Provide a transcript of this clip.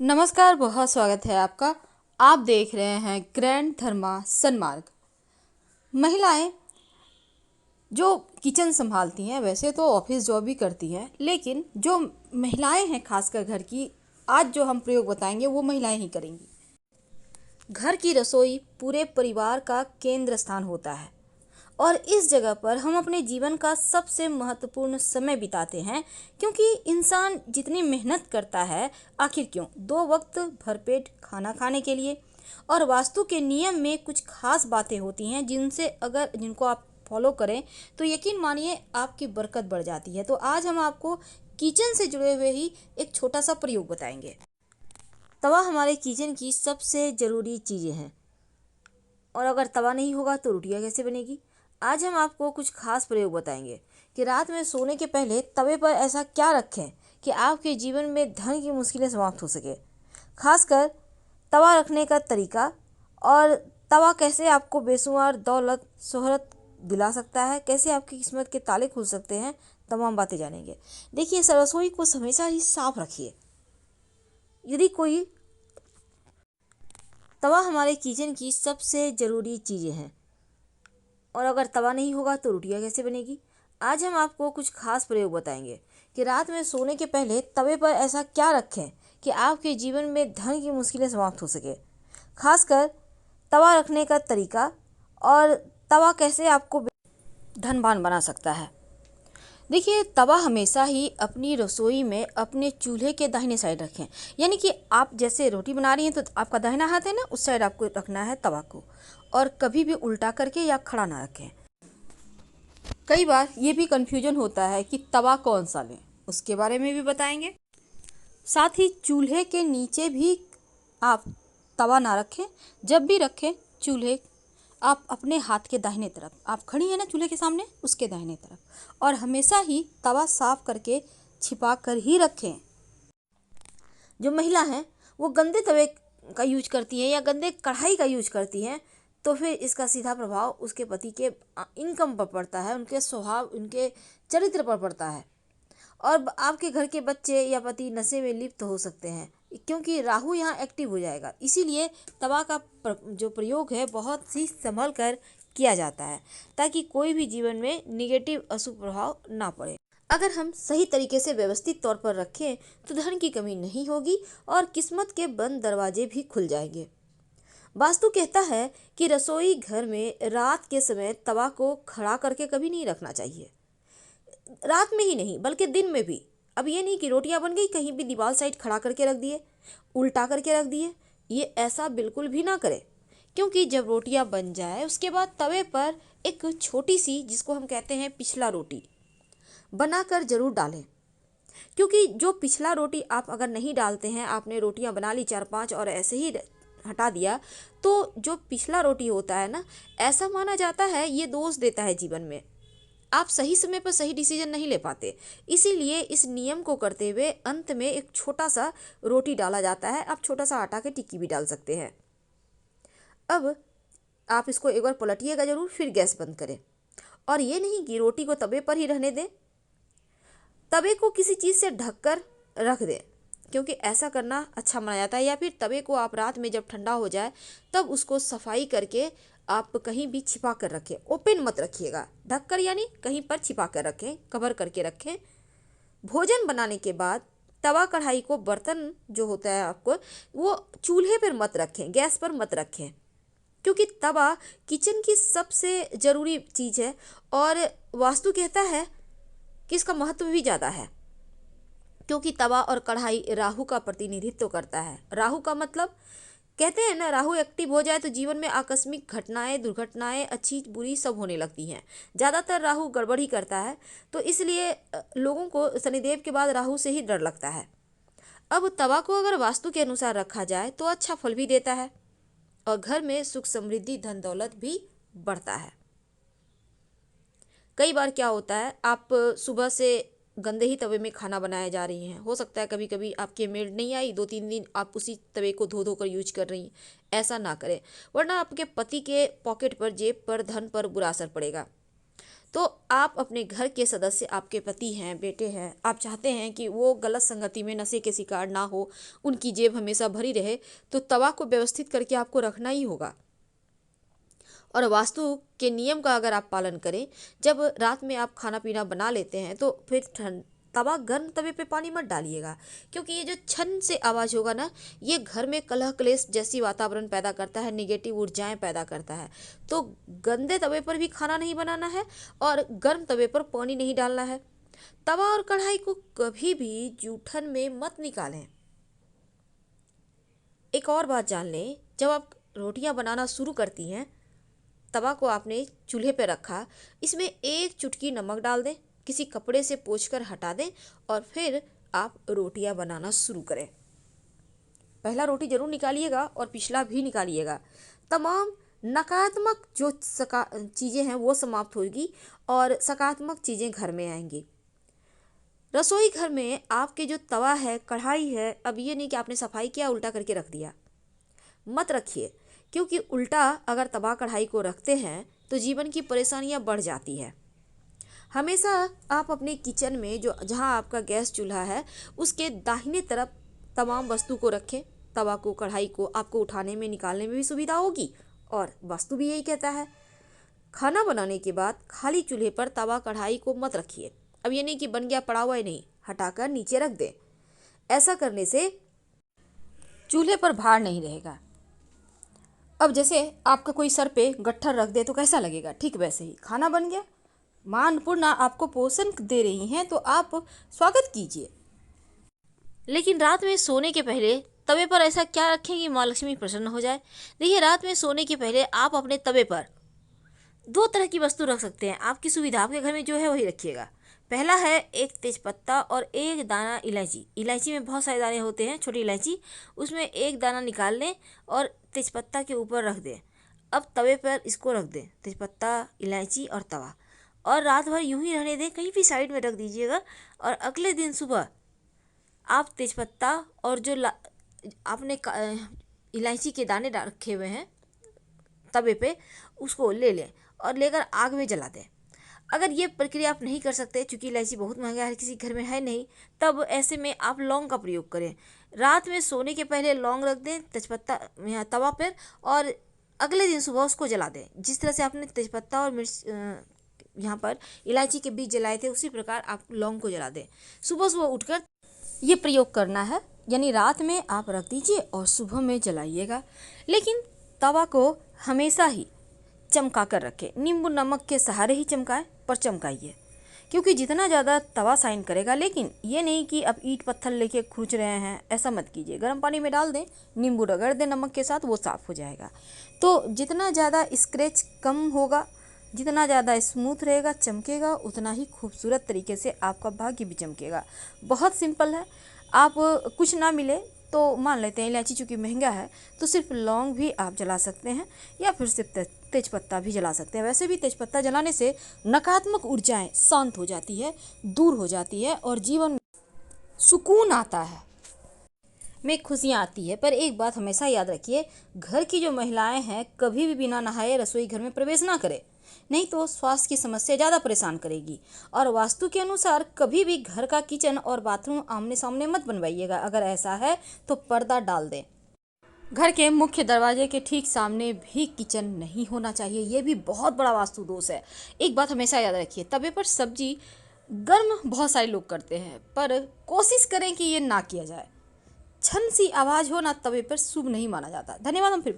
नमस्कार, बहुत स्वागत है आपका। आप देख रहे हैं ग्रैंड धर्मा सन्मार्ग। महिलाएं जो किचन संभालती हैं, वैसे तो ऑफिस जॉब भी करती हैं, लेकिन जो महिलाएं हैं खासकर घर की, आज जो हम प्रयोग बताएंगे वो महिलाएं ही करेंगी। घर की रसोई पूरे परिवार का केंद्र स्थान होता है और इस जगह पर हम अपने जीवन का सबसे महत्वपूर्ण समय बिताते हैं, क्योंकि इंसान जितनी मेहनत करता है, आखिर क्यों, 2 वक्त भरपेट खाना खाने के लिए। और वास्तु के नियम में कुछ खास बातें होती हैं जिनको आप फॉलो करें तो यकीन मानिए आपकी बरकत बढ़ जाती है। तो आज हम आपको किचन से जुड़े हुए ही एक छोटा सा प्रयोग बताएंगे। तवा हमारे किचन की सबसे ज़रूरी चीज़ें हैं, और अगर तवा नहीं होगा तो रोटियां कैसे बनेगी। आज हम आपको कुछ खास प्रयोग बताएंगे कि रात में सोने के पहले तवे पर ऐसा क्या रखें कि आपके जीवन में धन की मुश्किलें समाप्त हो सके। खासकर तवा रखने का तरीका, और तवा कैसे आपको बेशुमार दौलत शोहरत दिला सकता है, कैसे आपकी किस्मत के ताले खुल सकते हैं, तमाम बातें जानेंगे। देखिए, रसोई को हमेशा ही साफ रखिए। यदि कोई तवा हमारे किचन की सबसे ज़रूरी चीज़ें हैं, और अगर तवा नहीं होगा तो रोटियां कैसे बनेगी। आज हम आपको कुछ खास प्रयोग बताएंगे कि रात में सोने के पहले तवे पर ऐसा क्या रखें कि आपके जीवन में धन की मुश्किलें समाप्त हो सके। खासकर तवा रखने का तरीका, और तवा कैसे आपको धनवान बना सकता है। देखिए, तवा हमेशा ही अपनी रसोई में अपने चूल्हे के दाहिने साइड रखें। यानी कि आप जैसे रोटी बना रही हैं तो आपका दाहिना हाथ है ना, उस साइड आपको रखना है तवा को, और कभी भी उल्टा करके या खड़ा ना रखें। कई बार ये भी कन्फ्यूजन होता है कि तवा कौन सा लें, उसके बारे में भी बताएंगे। साथ ही चूल्हे के नीचे भी आप तवा ना रखें। जब भी रखें, चूल्हे आप अपने हाथ के दाहिने तरफ, आप खड़ी हैं ना चूल्हे के सामने, उसके दाहिने तरफ, और हमेशा ही तवा साफ करके छिपा कर ही रखें। जो महिला हैं वो गंदे तवे का यूज करती हैं या गंदे कढ़ाई का यूज करती हैं, तो फिर इसका सीधा प्रभाव उसके पति के इनकम पर पड़ता है, उनके स्वभाव, उनके चरित्र पर पड़ता है। और आपके घर के बच्चे या पति नशे में लिप्त हो सकते हैं, क्योंकि राहु यहाँ एक्टिव हो जाएगा। इसीलिए तवा का जो प्रयोग है बहुत ही संभल कर किया जाता है, ताकि कोई भी जीवन में निगेटिव अशुभ प्रभाव ना पड़े। अगर हम सही तरीके से व्यवस्थित तौर पर रखें तो धन की कमी नहीं होगी और किस्मत के बंद दरवाजे भी खुल जाएंगे। वास्तु कहता है कि रसोई घर में रात के समय तवा को खड़ा करके कभी नहीं रखना चाहिए। रात में ही नहीं बल्कि दिन में भी। अब ये नहीं कि रोटियां बन गई, कहीं भी दीवार साइड खड़ा करके रख दिए, उल्टा करके रख दिए, ये ऐसा बिल्कुल भी ना करें। क्योंकि जब रोटियां बन जाए उसके बाद तवे पर एक छोटी सी, जिसको हम कहते हैं पिछला रोटी, बनाकर जरूर डालें। क्योंकि जो पिछला रोटी आप अगर नहीं डालते हैं, आपने रोटियां बना ली 4-5 और ऐसे ही हटा दिया, तो जो पिछला रोटी होता है ना, ऐसा माना जाता है ये दोष देता है जीवन में। आप सही समय पर सही डिसीजन नहीं ले पाते। इसीलिए इस नियम को करते हुए अंत में एक छोटा सा रोटी डाला जाता है। आप छोटा सा आटा की टिक्की भी डाल सकते हैं। अब आप इसको एक बार पलटिएगा जरूर, फिर गैस बंद करें। और ये नहीं कि रोटी को तवे पर ही रहने दें, तवे को किसी चीज़ से ढककर रख दें, क्योंकि ऐसा करना अच्छा माना जाता है। या फिर तवे को आप रात में जब ठंडा हो जाए तब उसको सफाई करके आप कहीं भी छिपा कर रखें। ओपन मत रखिएगा, ढककर यानी कहीं पर छिपा कर रखें, कवर करके रखें। भोजन बनाने के बाद तवा कढ़ाई को, बर्तन जो होता है आपको, वो चूल्हे पर मत रखें, गैस पर मत रखें, क्योंकि तवा किचन की सबसे ज़रूरी चीज़ है। और वास्तु कहता है कि इसका महत्व भी ज़्यादा है, क्योंकि तवा और कढ़ाई राहु का प्रतिनिधित्व करता है। राहु का मतलब, कहते हैं ना, राहु एक्टिव हो जाए तो जीवन में आकस्मिक घटनाएं, दुर्घटनाएं, अच्छी बुरी सब होने लगती हैं। ज़्यादातर राहु गड़बड़ ही करता है, तो इसलिए लोगों को शनिदेव के बाद राहु से ही डर लगता है। अब तवा को अगर वास्तु के अनुसार रखा जाए तो अच्छा फल भी देता है, और घर में सुख समृद्धि धन दौलत भी बढ़ता है। कई बार क्या होता है, आप सुबह से गंदे ही तवे में खाना बनाए जा रही हैं। हो सकता है कभी कभी आपके मेड नहीं आई, 2-3 दिन आप उसी तवे को धो धो कर यूज कर रही हैं। ऐसा ना करें, वरना आपके पति के पॉकेट पर, जेब पर, धन पर बुरा असर पड़ेगा। तो आप अपने घर के सदस्य, आपके पति हैं, बेटे हैं, आप चाहते हैं कि वो गलत संगति में, नशे के शिकार ना हो, उनकी जेब हमेशा भरी रहे, तो तवा को व्यवस्थित करके आपको रखना ही होगा। और वास्तु के नियम का अगर आप पालन करें, जब रात में आप खाना पीना बना लेते हैं तो फिर तवा गर्म तवे पे पानी मत डालिएगा, क्योंकि ये जो छन से आवाज़ होगा ना, ये घर में कलह क्लेश जैसी वातावरण पैदा करता है, नेगेटिव ऊर्जाएं पैदा करता है। तो गंदे तवे पर भी खाना नहीं बनाना है और गर्म तवे पर पानी नहीं डालना है। तवा और कढ़ाई को कभी भी जूठन में मत निकालें। एक और बात जान लें, जब आप रोटियां बनाना शुरू करती हैं, तवा को आपने चूल्हे पर रखा, इसमें 1 चुटकी नमक डाल दें, किसी कपड़े से पोंछकर हटा दें और फिर आप रोटियां बनाना शुरू करें। पहला रोटी जरूर निकालिएगा और पिछला भी निकालिएगा। तमाम नकारात्मक जो चीज़ें हैं वो समाप्त होगी और सकारात्मक चीज़ें घर में आएंगी। रसोई घर में आपके जो तवा है, कढ़ाई है, अब ये नहीं कि आपने सफाई किया उल्टा करके रख दिया, मत रखिए, क्योंकि उल्टा अगर तवा कढ़ाई को रखते हैं तो जीवन की परेशानियां बढ़ जाती है। हमेशा आप अपने किचन में जो जहां आपका गैस चूल्हा है उसके दाहिने तरफ तमाम वस्तु को रखें। तवा को, कढ़ाई को आपको उठाने में, निकालने में भी सुविधा होगी और वास्तु भी यही कहता है। खाना बनाने के बाद खाली चूल्हे पर तवा कढ़ाई को मत रखिए। अब ये नहीं कि बन गया पड़ा हुआ ही नहीं, हटाकर नीचे रख दें। ऐसा करने से चूल्हे पर भार नहीं रहेगा। अब जैसे आपका कोई सर पे गट्ठर रख दे तो कैसा लगेगा, ठीक वैसे ही खाना बन गया। माँ अन्नपूर्णा आपको पोषण दे रही हैं तो आप स्वागत कीजिए। लेकिन रात में सोने के पहले तवे पर ऐसा क्या रखें कि माँ लक्ष्मी प्रसन्न हो जाए। देखिए, रात में सोने के पहले आप अपने तवे पर 2 तरह की वस्तु रख सकते हैं। आपकी सुविधा, आपके घर में जो है वही रखिएगा। पहला है 1 तेजपत्ता और 1 दाना इलायची। इलायची में बहुत सारे दाने होते हैं, छोटी इलायची, उसमें 1 दाना निकाल लें और तेजपत्ता के ऊपर रख दें। अब तवे पर इसको रख दें, तेजपत्ता, इलायची और तवा, और रात भर यूं ही रहने दें, कहीं भी साइड में रख दीजिएगा। और अगले दिन सुबह आप तेजपत्ता और जो आपने इलायची के दाने रखे हुए हैं तवे पे, उसको ले लें और लेकर आग में जला दें। अगर ये प्रक्रिया आप नहीं कर सकते, चूँकि इलायची बहुत महंगा है, किसी घर में है नहीं, तब ऐसे में आप लौंग का प्रयोग करें। रात में सोने के पहले लौंग रख दें तेजपत्ता तवा पर और अगले दिन सुबह उसको जला दें। जिस तरह से आपने तेजपत्ता और मिर्च यहाँ पर इलायची के बीज जलाए थे, उसी प्रकार आप लौंग को जला दें। सुबह सुबह उठकर ये प्रयोग करना है, यानी रात में आप रख दीजिए और सुबह में जलाइएगा। लेकिन तवा को हमेशा ही चमका कर रखें, नींबू नमक के सहारे ही चमकाएं, पर चमकाइए, क्योंकि जितना ज़्यादा तवा शाइन करेगा। लेकिन ये नहीं कि अब ईंट पत्थर लेके खुरच रहे हैं, ऐसा मत कीजिए। गर्म पानी में डाल दें, नींबू रगड़ दें नमक के साथ, वो साफ़ हो जाएगा। तो जितना ज़्यादा स्क्रैच कम होगा, जितना ज़्यादा स्मूथ रहेगा, चमकेगा, उतना ही खूबसूरत तरीके से आपका भाग्य भी चमकेगा। बहुत सिंपल है। आप कुछ ना मिले तो मान लेते हैं इलायची चूँकि महंगा है, तो सिर्फ लौंग भी आप जला सकते हैं या फिर सिर्फ तेजपत्ता भी जला सकते हैं। वैसे भी तेजपत्ता जलाने से नकारात्मक ऊर्जाएं शांत हो जाती है, दूर हो जाती है और जीवन में सुकून आता है, में खुशियाँ आती है। पर एक बात हमेशा याद रखिए, घर की जो महिलाएं हैं कभी भी बिना नहाए रसोई घर में प्रवेश ना करें, नहीं तो स्वास्थ्य की समस्या ज़्यादा परेशान करेगी। और वास्तु के अनुसार कभी भी घर का किचन और बाथरूम आमने सामने मत बनवाइएगा। अगर ऐसा है तो पर्दा डाल दें। घर के मुख्य दरवाजे के ठीक सामने भी किचन नहीं होना चाहिए, ये भी बहुत बड़ा वास्तु दोष है। एक बात हमेशा याद रखिए, तवे पर सब्जी गर्म बहुत सारे लोग करते हैं, पर कोशिश करें कि ये ना किया जाए। छन सी आवाज़ हो ना तवे पर शुभ नहीं माना जाता। धन्यवाद। हम फिर